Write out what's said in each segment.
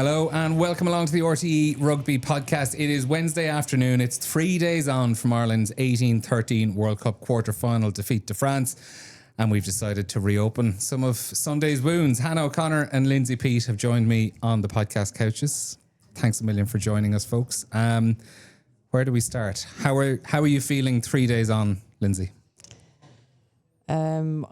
Hello and welcome along to the RTÉ Rugby podcast. It is Wednesday afternoon. It's 3 days on from Ireland's 18-13 World Cup quarter-final defeat to France, and we've decided to reopen some of Sunday's wounds. Hannah O'Connor and Lindsay Peat have joined me on the podcast couches. Thanks a million for joining us, folks. Where do we start? How are you feeling 3 days on, Lindsay?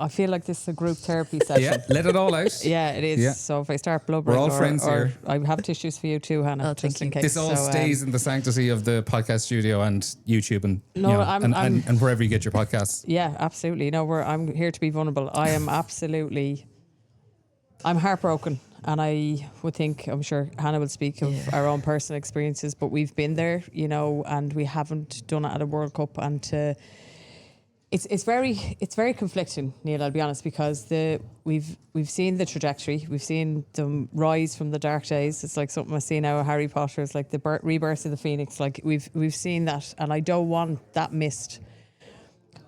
I feel like this is a group therapy session. Yeah, let it all out. Yeah, it is. Yeah. So if I start blubbering, we're all friends here. I have tissues for you too, Hannah, just in case. This all stays in the sanctity of the podcast studio and YouTube and and wherever you get your podcasts. Yeah, absolutely. No, I'm here to be vulnerable. I am I'm heartbroken, and I'm sure Hannah will speak of our own personal experiences, but we've been there, and we haven't done it at a World Cup, and It's very conflicting, Neil, I'll be honest, because we've seen the trajectory, we've seen them rise from the dark days. It's like something I see now, Harry Potter. It's like the rebirth of the Phoenix. Like we've seen that, and I don't want that missed.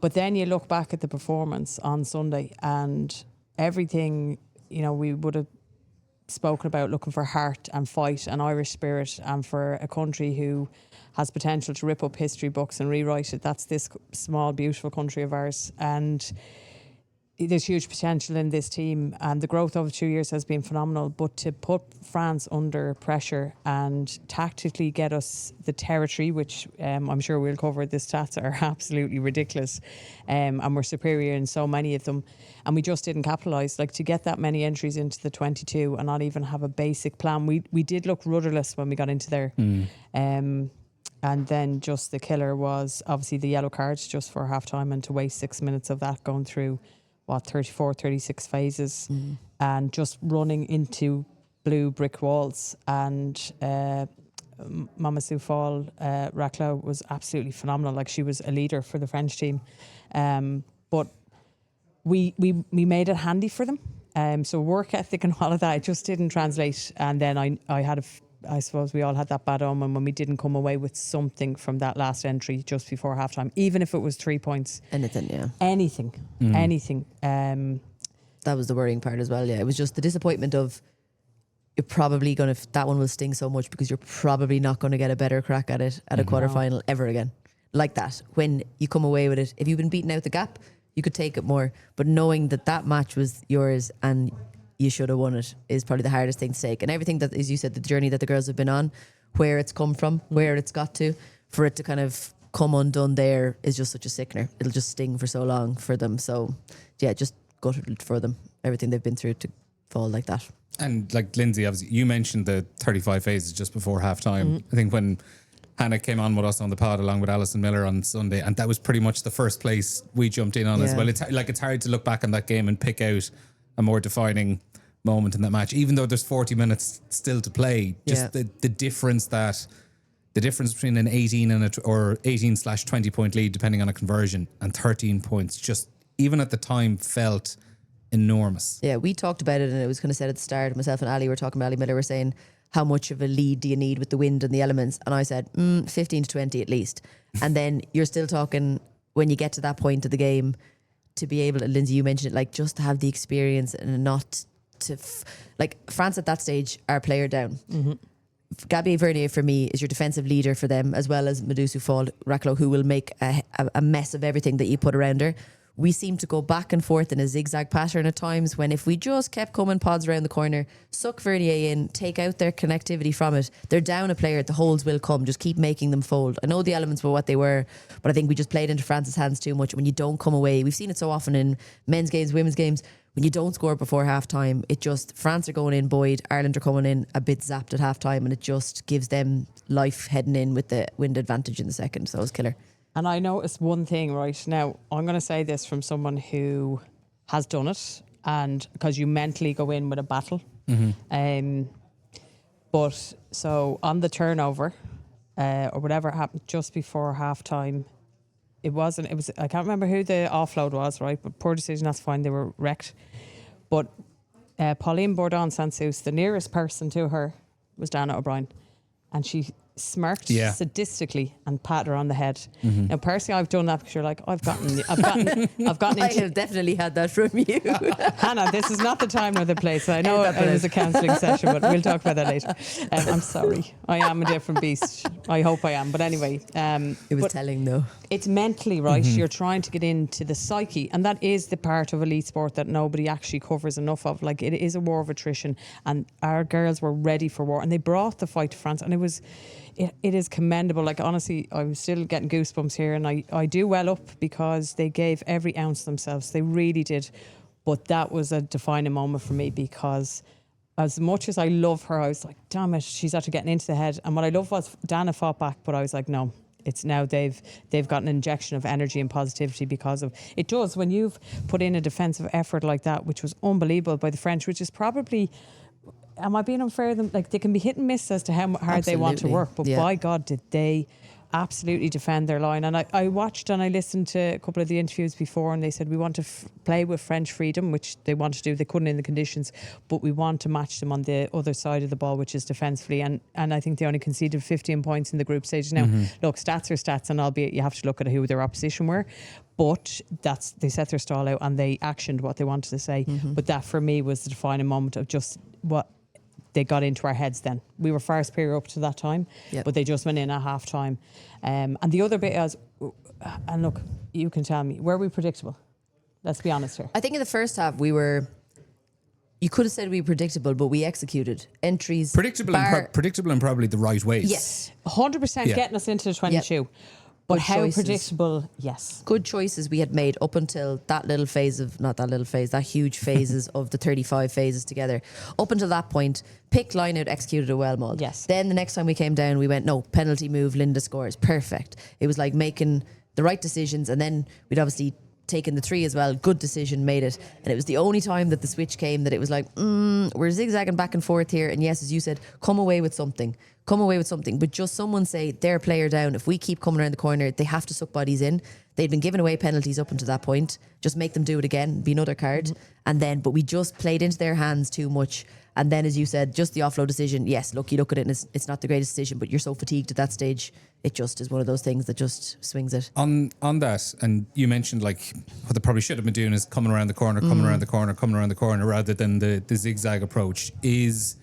But then you look back at the performance on Sunday, and everything, we would have spoken about, looking for heart and fight and Irish spirit, and for a country who has potential to rip up history books and rewrite it. That's this small, beautiful country of ours. And there's huge potential in this team, and the growth over 2 years has been phenomenal. But to put France under pressure and tactically get us the territory, which I'm sure we'll cover, the stats are absolutely ridiculous, and we're superior in so many of them, and we just didn't capitalise. Like, to get that many entries into the 22 and not even have a basic plan. We did look rudderless when we got into there. And then just the killer was obviously the yellow cards just for half time, and to waste 6 minutes of that going through 34, 36 phases and just running into blue brick walls. And Mama Soufal Racla was absolutely phenomenal. Like, she was a leader for the French team. But we made it handy for them. So work ethic and all of that, it just didn't translate. And then I suppose we all had that bad omen when we didn't come away with something from that last entry just before halftime, even if it was 3 points. Anything. That was the worrying part as well. Yeah, it was just the disappointment of you're probably that one will sting so much because you're probably not going to get a better crack at it at a quarterfinal ever again. Like that, when you come away with it, if you've been beaten out the gap, you could take it more. But knowing that match was yours and you should have won it is probably the hardest thing to take. And everything that, as you said, the journey that the girls have been on, where it's come from, where it's got to, for it to kind of come undone there is just such a sickener. It'll just sting for so long for them. So yeah, just gutted for them, everything they've been through to fall like that. And like Lindsay, obviously you mentioned the 35 phases just before half time. I think when Hannah came on with us on the pod along with Alison Miller on Sunday, and that was pretty much the first place we jumped in on as well. It's hard to look back on that game and pick out a more defining moment in that match, even though there's 40 minutes still to play. Just the difference between an 18 and or 18/20 point lead, depending on a conversion, and 13 points, just even at the time felt enormous. Yeah, we talked about it, and it was kind of said at the start. Myself and Ali were talking about, Ali Miller were saying, how much of a lead do you need with the wind and the elements? And I said 15 to 20 at least. And then you're still talking, when you get to that point of the game, to be able to, Lindsay, you mentioned it, like, just to have the experience and not to France at that stage are player down. Gabby Vernier for me is your defensive leader for them, as well as Madou Soufal Racla, who will make a mess of everything that you put around her. We seem to go back and forth in a zigzag pattern at times, when if we just kept coming pods around the corner, suck Vernier in, take out their connectivity from it, they're down a player, the holes will come. Just keep making them fold. I know the elements were what they were, but I think we just played into France's hands too much. When you don't come away, we've seen it so often in men's games, women's games, when you don't score before half time, it just, France are going in buoyed, Ireland are coming in a bit zapped at half time, and it just gives them life heading in with the wind advantage in the second. So it was killer. And I noticed one thing right now. I'm going to say this from someone who has done it, and because you mentally go in with a battle. But so on the turnover, or whatever happened just before half time, it was I can't remember who the offload was, right? But poor decision, that's fine. They were wrecked. But Pauline Bourdon-Sansus, the nearest person to her was Dana O'Brien, and she smirked Yeah. sadistically and pat her on the head. Now, personally, I've done that because you're like, I've gotten I into have definitely had that from you. Hannah, this is not the time or the place. I know Edit that it was a out. counselling session, but we'll talk about that later. I'm sorry. I am a different beast. I hope I am. But anyway. It was telling though. It's mentally, right? You're trying to get into the psyche. And that is the part of elite sport that nobody actually covers enough of. Like, it is a war of attrition. And our girls were ready for war. And they brought the fight to France. And it is commendable. Like, honestly, I'm still getting goosebumps here. And I do well up because they gave every ounce of themselves. They really did. But that was a defining moment for me because as much as I love her, I was like, damn it, she's after getting into the head. And what I love was Dana fought back, but I was like, no. It's now they've got an injection of energy and positivity because of it. Does when you've put in a defensive effort like that, which was unbelievable by the French, which is probably, am I being unfair to them? Like, they can be hit and miss as to how hard they want to work, but by God, did they absolutely defend their line. And I watched and I listened to a couple of the interviews before, and they said we want to play with French freedom, which they want to do. They couldn't in the conditions, but we want to match them on the other side of the ball, which is defensively. And I think they only conceded 15 points in the group stage. Now, look, stats are stats, and albeit you have to look at who their opposition were, but they set their stall out and they actioned what they wanted to say. But that for me was the defining moment of just what they got into our heads then. We were far superior up to that time, but they just went in at half time. And the other bit is, and look, you can tell me, were we predictable? Let's be honest here. I think in the first half we were, you could have said we were predictable, but we executed entries. Predictable and probably the right ways. Yes. 100% getting us into the 22. Yep. But Good how choices. predictable? Yes. Good choices we had made up until that little phase of, not that little phase, that huge phases of the 35 phases together. Up until that point, picked, line out, executed it well, Maud. Yes. Then the next time we came down, we went, no, penalty move, Linda scores. Perfect. It was like making the right decisions, and then we'd obviously taken the 3 as well. Good decision, made it. And it was the only time that the switch came that it was like, we're zigzagging back and forth here. And yes, as you said, come away with something. But just someone say their player down. If we keep coming around the corner, they have to suck bodies in. They'd been giving away penalties up until that point. Just make them do it again, be another card. And then, but we just played into their hands too much. And then, as you said, just the offload decision. Yes, look, you look at it and it's not the greatest decision, but you're so fatigued at that stage. It just is one of those things that just swings it. On that, and you mentioned like what they probably should have been doing is coming around the corner, rather than the zigzag approach. Is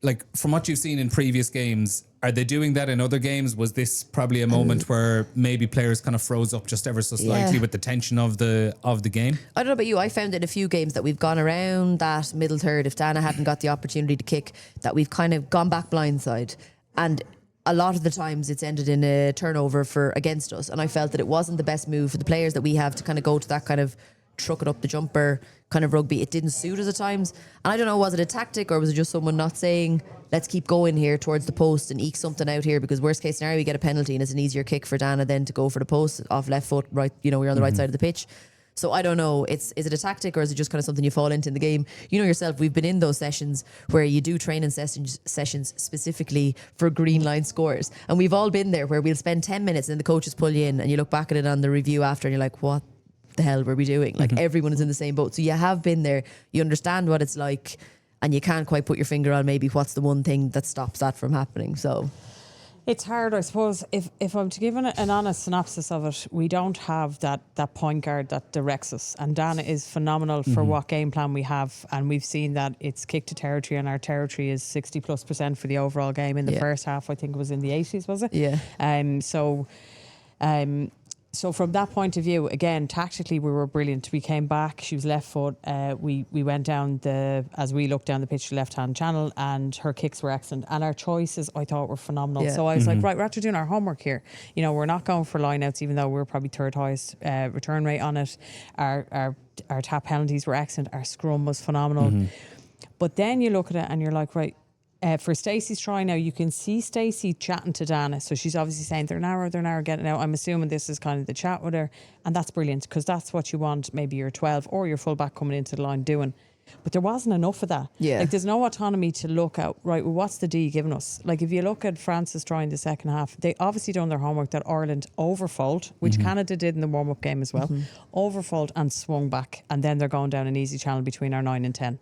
like, from what you've seen in previous games, are they doing that in other games? Was this probably a moment where maybe players kind of froze up just ever so slightly with the tension of the game? I don't know about you. I found in a few games that we've gone around that middle third. If Dana hadn't got the opportunity to kick, that we've kind of gone back blindside. And a lot of the times it's ended in a turnover against us. And I felt that it wasn't the best move for the players that we have to kind of go to that kind of truck it up the jumper kind of rugby. It didn't suit us at times. And I don't know, was it a tactic or was it just someone not saying, let's keep going here towards the post and eke something out here, because worst case scenario, we get a penalty and it's an easier kick for Dana then to go for the post off left foot, right, we're on the right side of the pitch. So I don't know, is it a tactic or is it just kind of something you fall into in the game? You know yourself, we've been in those sessions where you do training sessions specifically for green line scores. And we've all been there where we'll spend 10 minutes and then the coaches pull you in and you look back at it on the review after and you're like, what the hell were we doing? Like, everyone is in the same boat. So you have been there, you understand what it's like, and you can't quite put your finger on maybe what's the one thing that stops that from happening. So it's hard, I suppose. If I'm to give an honest synopsis of it, we don't have that point guard that directs us. And Dana is phenomenal for what game plan we have. And we've seen that it's kick to territory, and our territory is 60+% for the overall game. In the first half, I think it was in the 80s, was it? Yeah. So from that point of view, again, tactically we were brilliant. We came back, she was left foot. We went down as we looked down the pitch, the left-hand channel, and her kicks were excellent. And our choices, I thought, were phenomenal. Yeah. So I was like, right, we're after doing our homework here. We're not going for line-outs, even though we're probably third highest return rate on it. Our tap penalties were excellent. Our scrum was phenomenal. But then you look at it and you're like, right, for Stacey's try now, you can see Stacey chatting to Dana. So she's obviously saying they're narrow, getting out. I'm assuming this is kind of the chat with her. And that's brilliant, because that's what you want maybe your 12 or your fullback coming into the line doing. But there wasn't enough of that. Yeah. Like, there's no autonomy to look at, right, well, what's the D giving us? Like, if you look at France's try in the second half, they obviously done their homework that Ireland overfold, which Canada did in the warm-up game as well, overfold and swung back. And then they're going down an easy channel between our 9 and 10.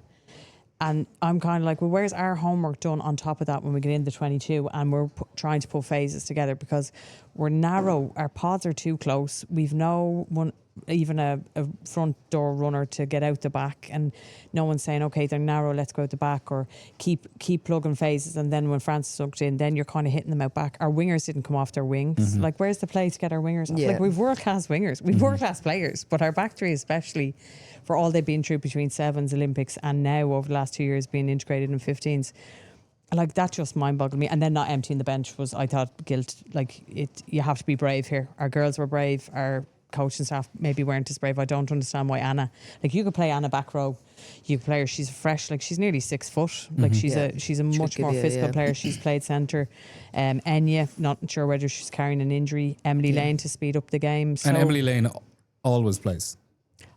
And I'm kind of like, well, where's our homework done on top of that when we get into 22 and we're trying to put phases together, because we're narrow. Our pods are too close. We've no one, even a front door runner to get out the back, and no one's saying, okay, they're narrow, let's go out the back, or keep plugging phases. And then when France sucked in, then you're kind of hitting them out back. Our wingers didn't come off their wings. Like, where's the play to get our wingers off? Yeah. Like, we've world-class wingers. We've world-class players. But our back three, especially, for all they've been through between sevens, Olympics, and now over the last 2 years being integrated in 15s, like, that just mind-boggled me. And then not emptying the bench was, I thought, guilt. Like, you have to be brave here. Our girls were brave. Our coaching staff maybe weren't as brave. I don't understand why Anna, like, you could play Anna back row, you could play her, she's fresh, like, she's nearly 6 foot, like, she's a much more physical player. She's played centre. Enya, not sure whether she's carrying an injury. Emily Lane to speed up the game. So And Emily Lane always plays.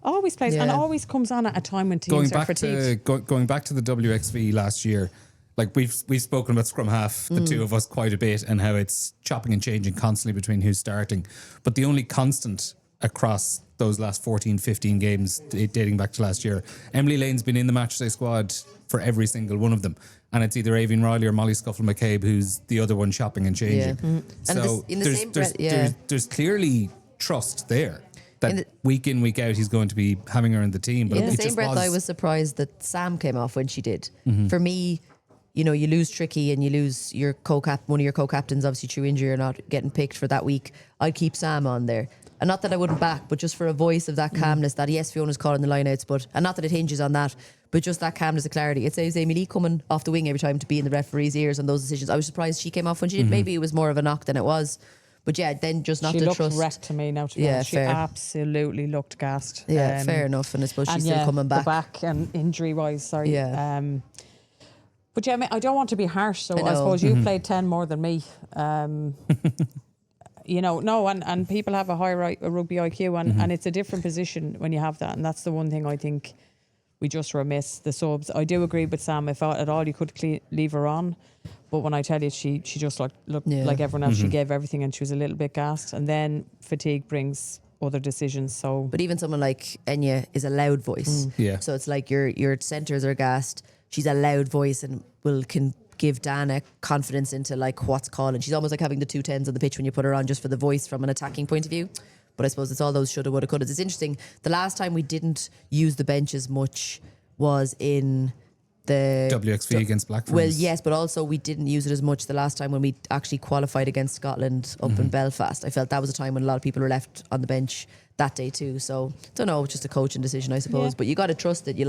And always comes on at a time when teams are fatigued. Going back to the WXV last year, like, we've spoken about scrum half, the two of us, quite a bit, and how it's chopping and changing constantly between who's starting. But the only constant across those last 14, 15 games dating back to last year, Emily Lane's been in the matchday squad for every single one of them. And it's either Avian Riley or Molly Scuffle McCabe who's the other one chopping and changing. So there's clearly trust there that week in, week out, he's going to be having her in the team. But in the same breath, I was surprised that Sam came off when she did. For me, you know, you lose Tricky and you lose your one of your co-captains, obviously through injury or not getting picked for that week. I'd keep Sam on there. And not that I wouldn't back, but just for a voice of that calmness, that yes, Fiona's calling the lineouts, and not that it hinges on that, but just that calmness of clarity. It saves Amy Lee coming off the wing every time to be in the referee's ears on those decisions. I was surprised she came off when she did. Maybe it was more of a knock than it was. But yeah, then just not to trust. She looked wrecked to me now. To be honest. She absolutely looked gassed. Yeah, fair enough. And I suppose she's still coming back. The back and injury-wise, sorry. Yeah. But yeah, I don't want to be harsh, so I suppose you played 10 more than me. You know, no, and people have a high rugby IQ, and it's a different position when you have that, and that's the one thing I think we just remiss, the subs. I do agree with Sam, if at all you could leave her on, but when I tell you she just looked like everyone else, she gave everything and she was a little bit gassed, and then fatigue brings other decisions. So, but even someone like Enya is a loud voice, so it's like your centres are gassed, she's a loud voice and can give Dana confidence into like what's calling. She's almost like having the 2 10s on the pitch when you put her on, just for the voice from an attacking point of view. But I suppose it's all those shoulda, woulda, coulda. It's interesting. The last time we didn't use the bench as much was in the WXV against Black Ferns. Well, yes, but also we didn't use it as much the last time when we actually qualified against Scotland up in Belfast. I felt that was a time when a lot of people were left on the bench that day too. So don't know, just a coaching decision, I suppose. But you got to trust it. You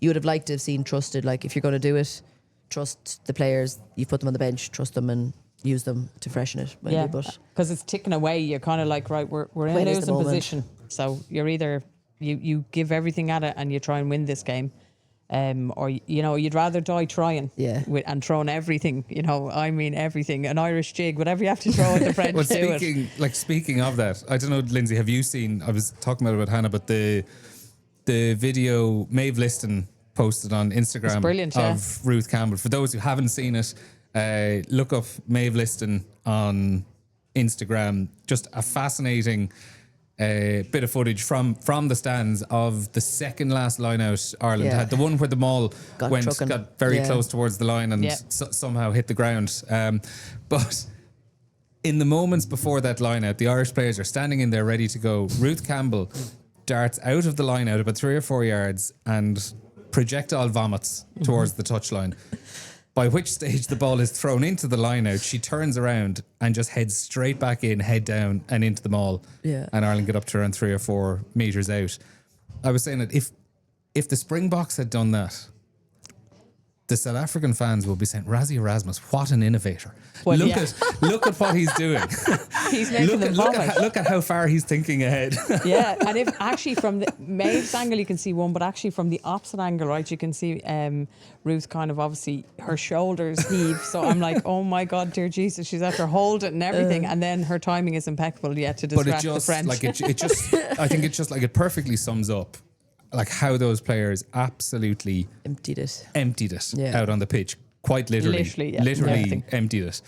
would have liked to have seen trusted. Like, if you're going to do it, trust the players. You put them on the bench, trust them, and use them to freshen it. Yeah, because it's ticking away. You're kind of like, right, we're in a losing position. So you're either you give everything at it and you try and win this game, or you'd rather die trying. And throwing everything. I mean everything. An Irish jig, whatever you have to throw at the French. Speaking of that, I don't know, Lindsay, have you seen? I was talking about Hannah, but the video Maeve Liston posted on Instagram of Ruth Campbell. For those who haven't seen it, look up Maeve Liston on Instagram. Just a fascinating bit of footage from the stands of the second last line out Ireland had, the one where the maul got very close towards the line and somehow hit the ground. But in the moments before that line out, the Irish players are standing in there ready to go. Ruth Campbell darts out of the line out about 3 or 4 yards and projectile vomits towards the touchline. By which stage the ball is thrown into the line out. She turns around and just heads straight back in, head down and into the maul. And Ireland get up to around 3 or 4 metres out. I was saying that if the Springboks had done that, the South African fans will be saying, Rassie Erasmus, what an innovator. Well, look at what he's doing. He's making them vomit. Look at how far he's thinking ahead. And if actually from the Maeve's angle you can see one, but actually from the opposite angle, right, you can see Ruth kind of obviously her shoulders heave. So I'm like, oh my God, dear Jesus, she's after holding it and everything, and then her timing is impeccable to distract the French. Like I think it's just like it perfectly sums up like how those players absolutely emptied it out on the pitch, quite literally emptied it.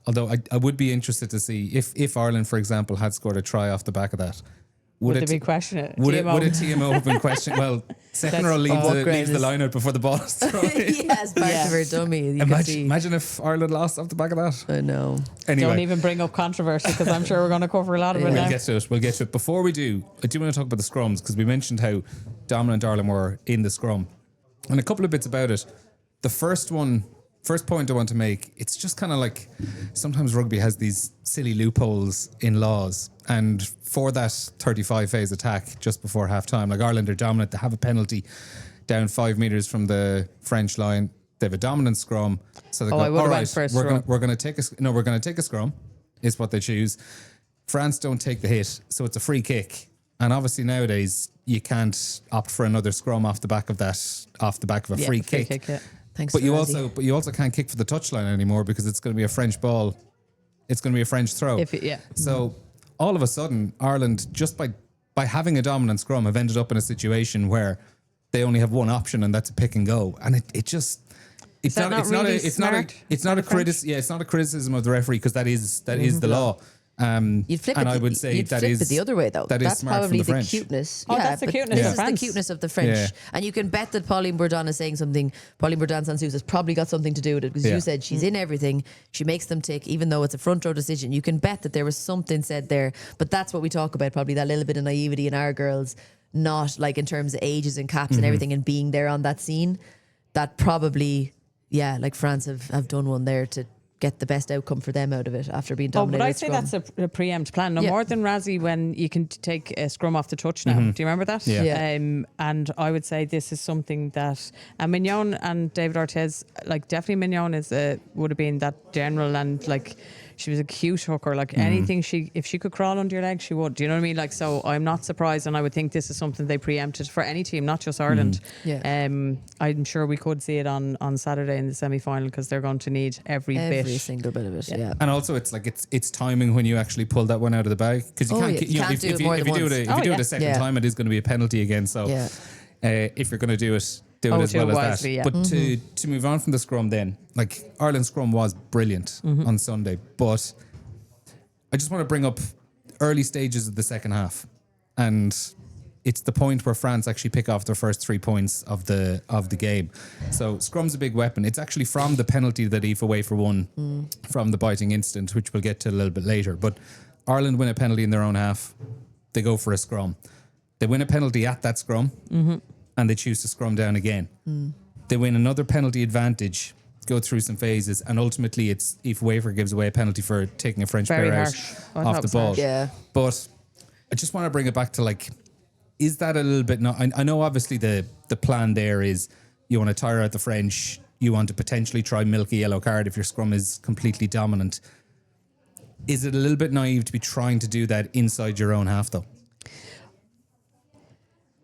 Although I would be interested to see if Ireland, for example, had scored a try off the back of that, Would they be questioning it? Would TMO? a TMO have been questioned? Well, second row leaves the line out before the ball is thrown in. Yes, part of her dummy. You can see. Imagine if Ireland lost off the back of that. I know. Anyway. Don't even bring up controversy because I'm sure we're going to cover a lot of it now. We'll get to it. Before we do, I do want to talk about the scrums because we mentioned how dominant Ireland were in the scrum. And a couple of bits about it. The first point I want to make, it's just kind of like sometimes rugby has these silly loopholes in laws. And for that 35 phase attack just before half time, like Ireland are dominant. They have a penalty down 5 meters from the French line. They have a dominant scrum. So they go, all right, we're going to take a scrum is what they choose. France don't take the hit. So it's a free kick. And obviously nowadays you can't opt for another scrum off the back of a free kick. Thanks, but you also can't kick for the touchline anymore because it's going to be a French ball. It's going to be a French throw. So all of a sudden, Ireland, just by having a dominant scrum, have ended up in a situation where they only have one option, and that's a pick and go. And it's not a criticism of the referee because that is the law. You'd flip I would say you'd flip it the other way though. That's probably the cuteness. That's the cuteness. This is the cuteness of the French, and you can bet that Pauline Bourdon is saying something. Pauline Bourdon Sansus has probably got something to do with it because you said she's in everything. She makes them tick, even though it's a front row decision. You can bet that there was something said there. But that's what we talk about. Probably that little bit of naivety in our girls, not like in terms of ages and caps and everything, and being there on that scene. That probably, like France have done one there to get the best outcome for them out of it after being dominated. But I'd say that's a preempt plan. No more than Razzie when you can take a scrum off the touch now. Do you remember that? Yeah. And I would say this is something that Mignon and David Ortiz, like definitely Mignon would have been that general, and like she was a cute hooker. Like anything if she could crawl under your leg, she would. Do you know what I mean? Like, so I'm not surprised, and I would think this is something they preempted for any team, not just Ireland. I'm sure we could see it on Saturday in the semi-final because they're going to need every single bit of it. And also it's like it's timing when you actually pull that one out of the bag because if you do it a second time, it is going to be a penalty again. So if you're going to do it, as well as that. But to move on from the scrum then, like Ireland's scrum was brilliant on Sunday, but I just want to bring up early stages of the second half, and it's the point where France actually pick off their first 3 points of the game. So scrum's a big weapon. It's actually from the penalty that Aoife Wafer won from the biting incident, which we'll get to a little bit later. But Ireland win a penalty in their own half. They go for a scrum. They win a penalty at that scrum. And they choose to scrum down again. They win another penalty advantage, go through some phases, and ultimately it's Aoife Wafer gives away a penalty for taking a French player out off the ball. But I just want to bring it back to like, is that a little bit? I know obviously the plan there is you want to tire out the French, you want to potentially try milk a yellow card if your scrum is completely dominant. Is it a little bit naive to be trying to do that inside your own half though?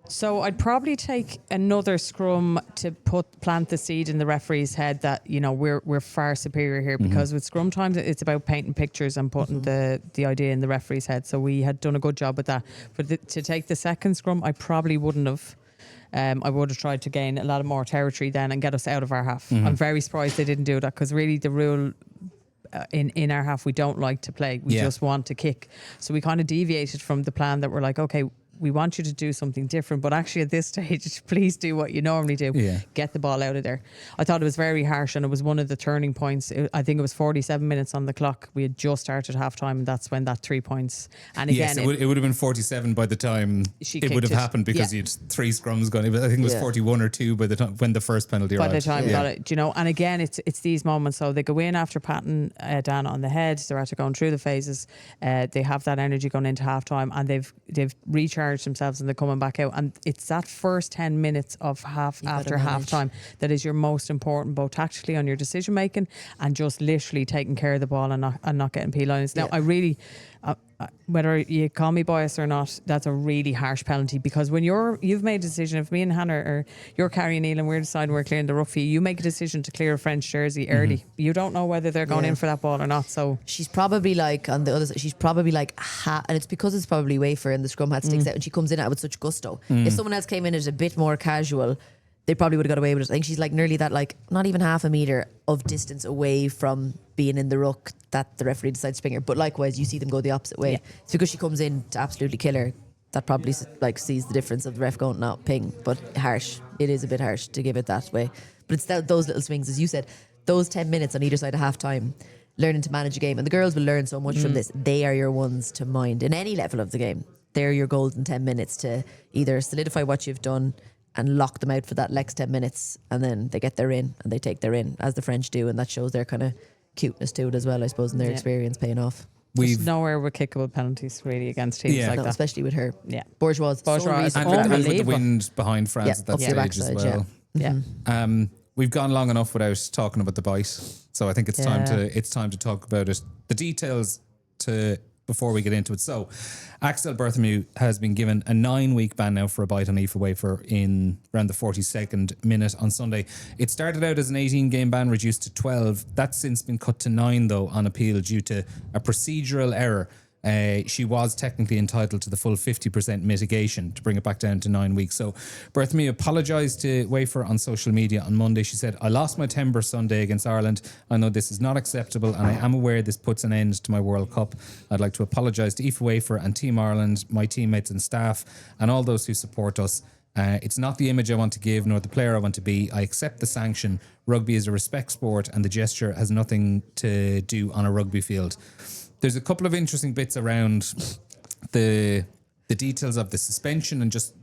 So I'd probably take another scrum to plant the seed in the referee's head that, you know, we're far superior here, because with scrum times it's about painting pictures and putting the idea in the referee's head. So we had done a good job with that. But to take the second scrum, I probably wouldn't have. I would have tried to gain a lot of more territory then and get us out of our half. I'm very surprised they didn't do that, because really the rule in our half, we don't like to play. We just want to kick. So we kind of deviated from the plan that we're like, okay, we want you to do something different, but actually at this stage, please do what you normally do. Get the ball out of there. I thought it was very harsh, and it was one of the turning points. I think it was 47 minutes on the clock. We had just started half time, and that's when that 3 points. And again, it would have been 47 by the time it would have happened, because you had 3 scrums gone. I think it was 41 or 2 by the time when the first penalty arrived. By the time got it, you know. And again, it's these moments. So they go in after patting Dan on the head. They're after going through the phases. They have that energy going into half time, and they've recharged themselves, and they're coming back out. And it's that first 10 minutes of after half time that is your most important, both tactically on your decision making and just literally taking care of the ball and not getting P lines. Now I really whether you call me biased or not, that's a really harsh penalty, because when you've made a decision, if me and Hannah or you're carrying Neil and we're deciding we're clearing the roughy, you make a decision to clear a French jersey early. You don't know whether they're going in for that ball or not. So she's probably like, on the other side, she's probably like, and it's because it's probably Wafer and the scrum hat sticks out, and she comes in at it with such gusto. If someone else came in as a bit more casual, they probably would have got away with it. I think she's like nearly that, like not even half a metre of distance away from being in the ruck that the referee decides to bring her. But likewise, you see them go the opposite way. It's because she comes in to absolutely kill her. that probably like sees the difference of the ref going not ping, but harsh. It is a bit harsh to give it that way. But it's those little swings, as you said, those 10 minutes on either side of half time, learning to manage a game. And the girls will learn so much from this. They are your ones to mind in any level of the game. They're your golden 10 minutes to either solidify what you've done and lock them out for that next 10 minutes. And then they get their in and they take their in, as the French do. And that shows their kind of cuteness to it as well, I suppose, and their experience paying off. There's nowhere with kickable penalties really against teams like that. Especially with her. Yeah. Bourgeois is and with the wind behind France at that stage as well. We've gone long enough without talking about the bite, so I think it's time to talk about it. The details before we get into it. So, Axelle Berthoumieu has been given a 9-week ban now for a bite on Aoife Wafer in around the 42nd minute on Sunday. It started out as an 18-game ban, reduced to 12. That's since been cut to 9, though, on appeal due to a procedural error. She was technically entitled to the full 50% mitigation to bring it back down to 9 weeks. So Berthoumieu apologised to Wafer on social media on Monday. She said, "I lost my temper Sunday against Ireland. I know this is not acceptable and I am aware this puts an end to my World Cup. I'd like to apologise to Aoife Wafer and Team Ireland, my teammates and staff and all those who support us. It's not the image I want to give nor the player I want to be. I accept the sanction. Rugby is a respect sport and the gesture has nothing to do on a rugby field." There's a couple of interesting bits around the details of the suspension and just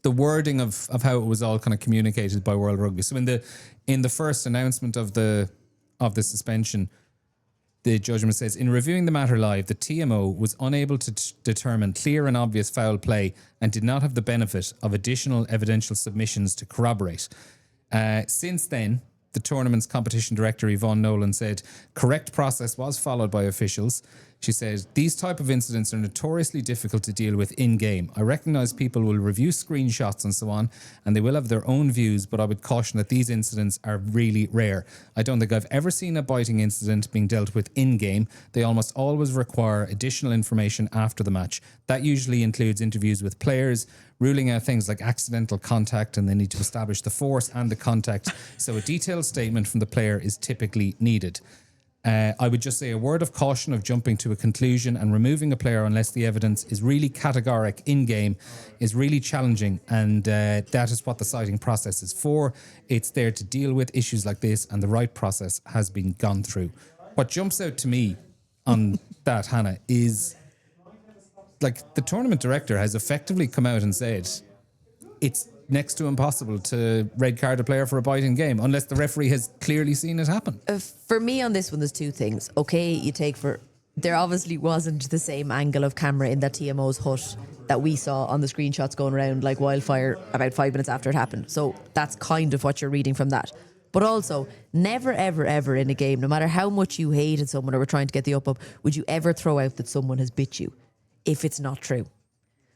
the wording of how it was all kind of communicated by World Rugby. So in the first announcement of the suspension, the judgment says, "In reviewing the matter live, the TMO was unable to determine clear and obvious foul play and did not have the benefit of additional evidential submissions to corroborate. Since then, the tournament's competition director, Yvonne Nolan, said correct process was followed by officials. She said, "These type of incidents are notoriously difficult to deal with in-game. I recognise people will review screenshots and so on, and they will have their own views, but I would caution that these incidents are really rare. I don't think I've ever seen a biting incident being dealt with in-game. They almost always require additional information after the match. That usually includes interviews with players, ruling out things like accidental contact, and they need to establish the force and the contact. So a detailed statement from the player is typically needed. I would just say a word of caution of jumping to a conclusion and removing a player unless the evidence is really categoric in-game is really challenging, and that is what the citing process is for. It's there to deal with issues like this, and the right process has been gone through." What jumps out to me on that, Hannah, is like the tournament director has effectively come out and said it's next to impossible to red card a player for a biting game unless the referee has clearly seen it happen. For me on this one, there's two things. Okay, there obviously wasn't the same angle of camera in that TMO's hut that we saw on the screenshots going around like wildfire about 5 minutes after it happened. So that's kind of what you're reading from that. But also, never, ever, ever in a game, no matter how much you hated someone or were trying to get the up, would you ever throw out that someone has bit you if it's not true.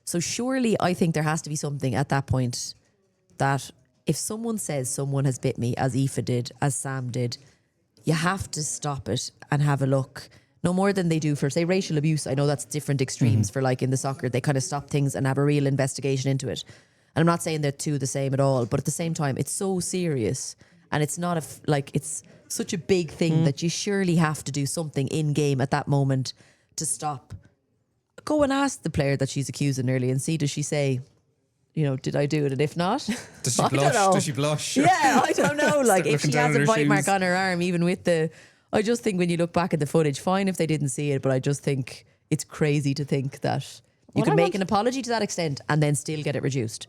So surely I think there has to be something at that point that if someone says someone has bit me, as Aoife did, as Sam did, you have to stop it and have a look. No more than they do for, say, racial abuse. I know that's different extremes for like in the soccer. They kind of stop things and have a real investigation into it. And I'm not saying they're two the same at all, but at the same time, it's so serious and it's not it's such a big thing that you surely have to do something in game at that moment to stop. Go and ask the player that she's accusing early and see, does she say, you know, did I do it? And if not, does she blush? Does she blush? Yeah, I don't know. Like if she has a bite mark shoes on her arm, even with I just think when you look back at the footage, fine if they didn't see it, but I just think it's crazy to think that you can make an apology to that extent and then still get it reduced.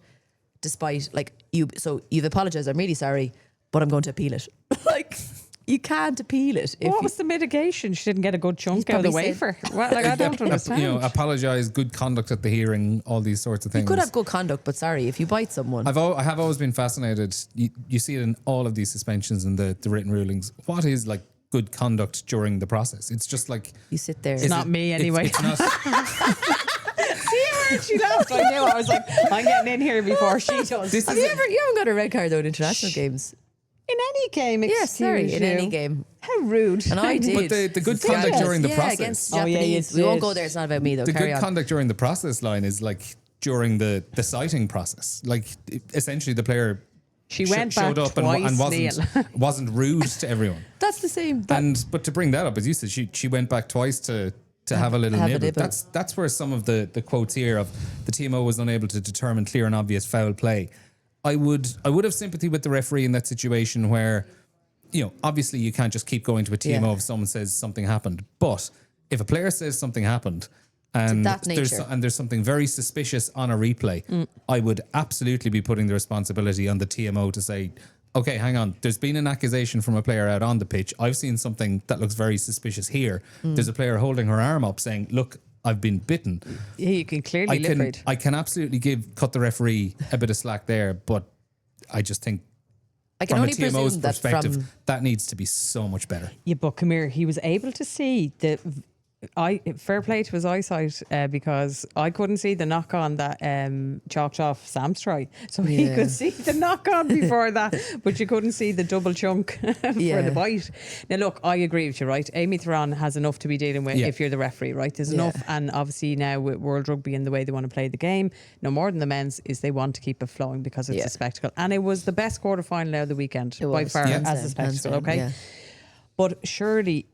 Despite you've apologized, I'm really sorry, but I'm going to appeal it. Like you can't appeal it. What was the mitigation? She didn't get a good chunk out of the wafer. I don't understand. You know, apologise, good conduct at the hearing, all these sorts of things. You could have good conduct, but sorry, if you bite someone. I have always been fascinated. You see it in all of these suspensions and the written rulings. What is like good conduct during the process? It's just like you sit there. It's not me anyway. It's not. See her? She laughed. I knew. I was like, I'm getting in here before she does. You haven't got a red card though in international games. In any game, in any game. How rude. And I did. But the good conduct during the process. Against Japanese. We won't go there. It's not about me though. The good conduct during the process line is like during the citing process. Like essentially the player showed up and wasn't rude to everyone. That's the same. But to bring that up, as you said, she went back twice to to have a little have a nibble. nibble. That's where some of the quotes here of the TMO was unable to determine clear and obvious foul play. I would have sympathy with the referee in that situation where, obviously you can't just keep going to a TMO if someone says something happened. But if a player says something happened and there's something very suspicious on a replay, I would absolutely be putting the responsibility on the TMO to say, okay, hang on, there's been an accusation from a player out on the pitch. I've seen something that looks very suspicious here. There's a player holding her arm up saying, look, I've been bitten. Yeah, you can clearly lip read. I can absolutely cut the referee a bit of slack there, but I just think from a TMO's perspective, that needs to be so much better. Yeah, but come here, he was able to see fair play to his eyesight because I couldn't see the knock on that chalked off Sam's try. So he could see the knock on before that, but you couldn't see the double chunk for the bite. Now look, I agree with you, right? Amy Theron has enough to be dealing with if you're the referee, right? There's enough, and obviously now with World Rugby and the way they want to play the game, no more than the men's, is they want to keep it flowing because it's a spectacle. And it was the best quarter final of the weekend by far as a spectacle, okay? Yeah. But surely,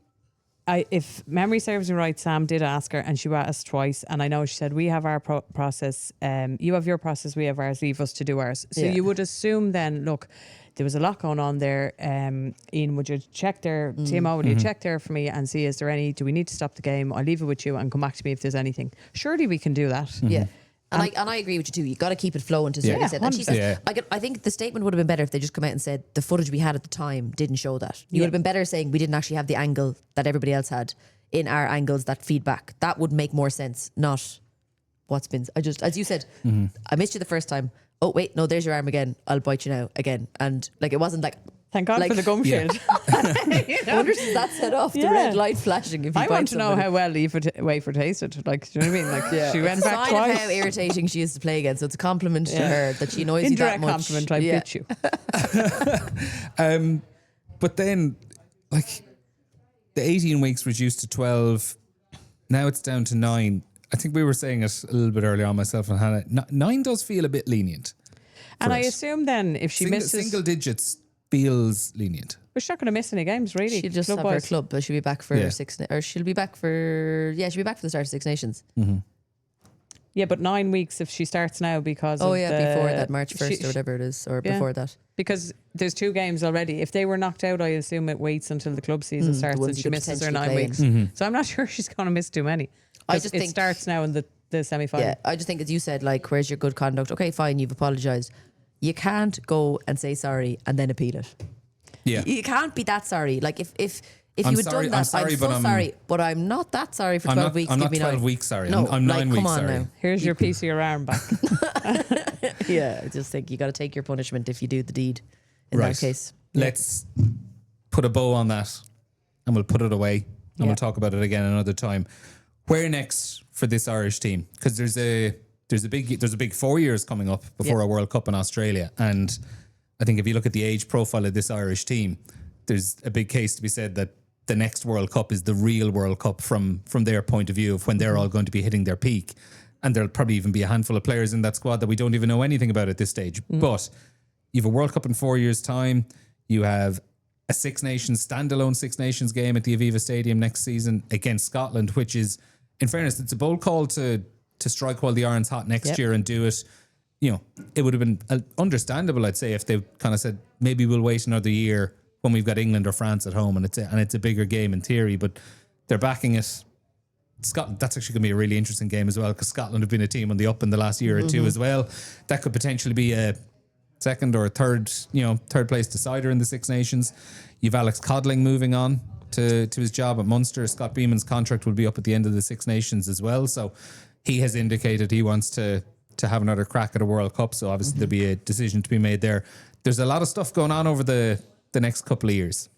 if memory serves me right, Sam did ask her, and she asked twice, and I know she said, we have our process, you have your process, we have ours, leave us to do ours. So you would assume then, look, there was a lot going on there. Ian, would you check there, TMO, would you check there for me and see, do we need to stop the game? I'll leave it with you and come back to me if there's anything. Surely we can do that. Yeah. And I agree with you too. You got to keep it flowing to a certain extent. And she said, I think the statement would have been better if they just come out and said the footage we had at the time didn't show that. You would have been better saying we didn't actually have the angle that everybody else had in our angles, that feedback. That would make more sense. Not what's been. As you said, I missed you the first time. Oh wait, no, there's your arm again. I'll bite you now again. And it wasn't like. Thank God for the gum shield. I wonder if that set off the red light flashing. If you I want to know how well Aoife Wafer tasted. Do you know what I mean? She went back twice. Of how irritating she is to play against. So it's a compliment to her that she annoys you that much. Indirect compliment. I bit you. But then, the 18 weeks reduced to 12. Now it's down to 9. I think we were saying it a little bit earlier on, myself and Hannah. 9 does feel a bit lenient. And I assume then if she misses single digits. Feels lenient. But she's not going to miss any games, really. She'll just have her club, but she'll be back for she'll be back for the start of Six Nations. Mm-hmm. Yeah, but 9 weeks if she starts now because before that March 1st or whatever it is, or before that. Because there's 2 games already. If they were knocked out, I assume it waits until the club season starts and she misses her 9 weeks. So I'm not sure she's going to miss too many. I just think it starts now in the semi-final. Yeah, I just think, as you said, where's your good conduct? Okay, fine, you've apologised. You can't go and say sorry and then appeal it. Yeah, you can't be that sorry. If you had done that, I'm sorry, but I'm not that sorry for 12 weeks. I'm not 12 weeks sorry. No, I'm 9 weeks sorry. Now. Here's your piece of your arm back. Yeah, I just think you got to take your punishment if you do the deed. In that case, let's put a bow on that, and we'll put it away, and we'll talk about it again another time. Where next for this Irish team? Because there's a big 4 years coming up before a World Cup in Australia, and I think if you look at the age profile of this Irish team, there's a big case to be said that the next World Cup is the real World Cup from their point of view of when they're all going to be hitting their peak, and there'll probably even be a handful of players in that squad that we don't even know anything about at this stage. But you have a World Cup in 4 years' time. You have a standalone Six Nations game at the Aviva Stadium next season against Scotland, which is, in fairness, it's a bold call to strike while the iron's hot next year and do it. It would have been understandable, I'd say, if they kind of said, maybe we'll wait another year when we've got England or France at home and it's a bigger game in theory, but they're backing it. Scotland, that's actually going to be a really interesting game as well, because Scotland have been a team on the up in the last year or two as well. That could potentially be a second or third place decider in the Six Nations. You've Alex Codling moving on to his job at Munster. Scott Beeman's contract will be up at the end of the Six Nations as well, so he has indicated he wants to have another crack at a World Cup, so obviously there'll be a decision to be made there. There's a lot of stuff going on over the next couple of years.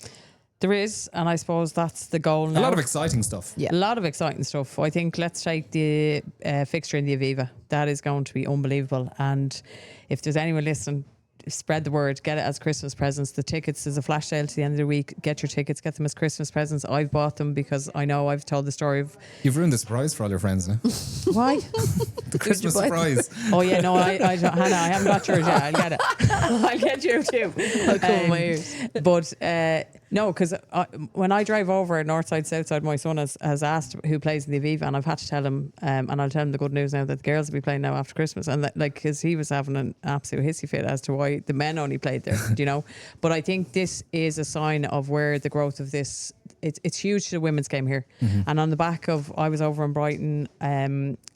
There is, and I suppose that's the goal now. A lot of exciting stuff. Yeah. A lot of exciting stuff. I think let's take the fixture in the Aviva. That is going to be unbelievable, and if there's anyone listening, spread the word, get it as Christmas presents. The tickets is a flash sale to the end of the week. Get your tickets, get them as Christmas presents. I've bought them because I know I've told the story of... You've ruined the surprise for all your friends now. Why? The Christmas surprise. Oh yeah, no, I Hannah, I haven't got yours yet. I'll get it. I'll get you too. I'll come my ears. But No, because when I drive over north side, south side, my son has asked who plays in the Aviva, and I've had to tell him, and I'll tell him the good news now that the girls will be playing now after Christmas, and that, like, because he was having an absolute hissy fit as to why the men only played there, do you know? But I think this is a sign of where the growth of this. It's huge to the women's game here, and on the back of I was over in Brighton.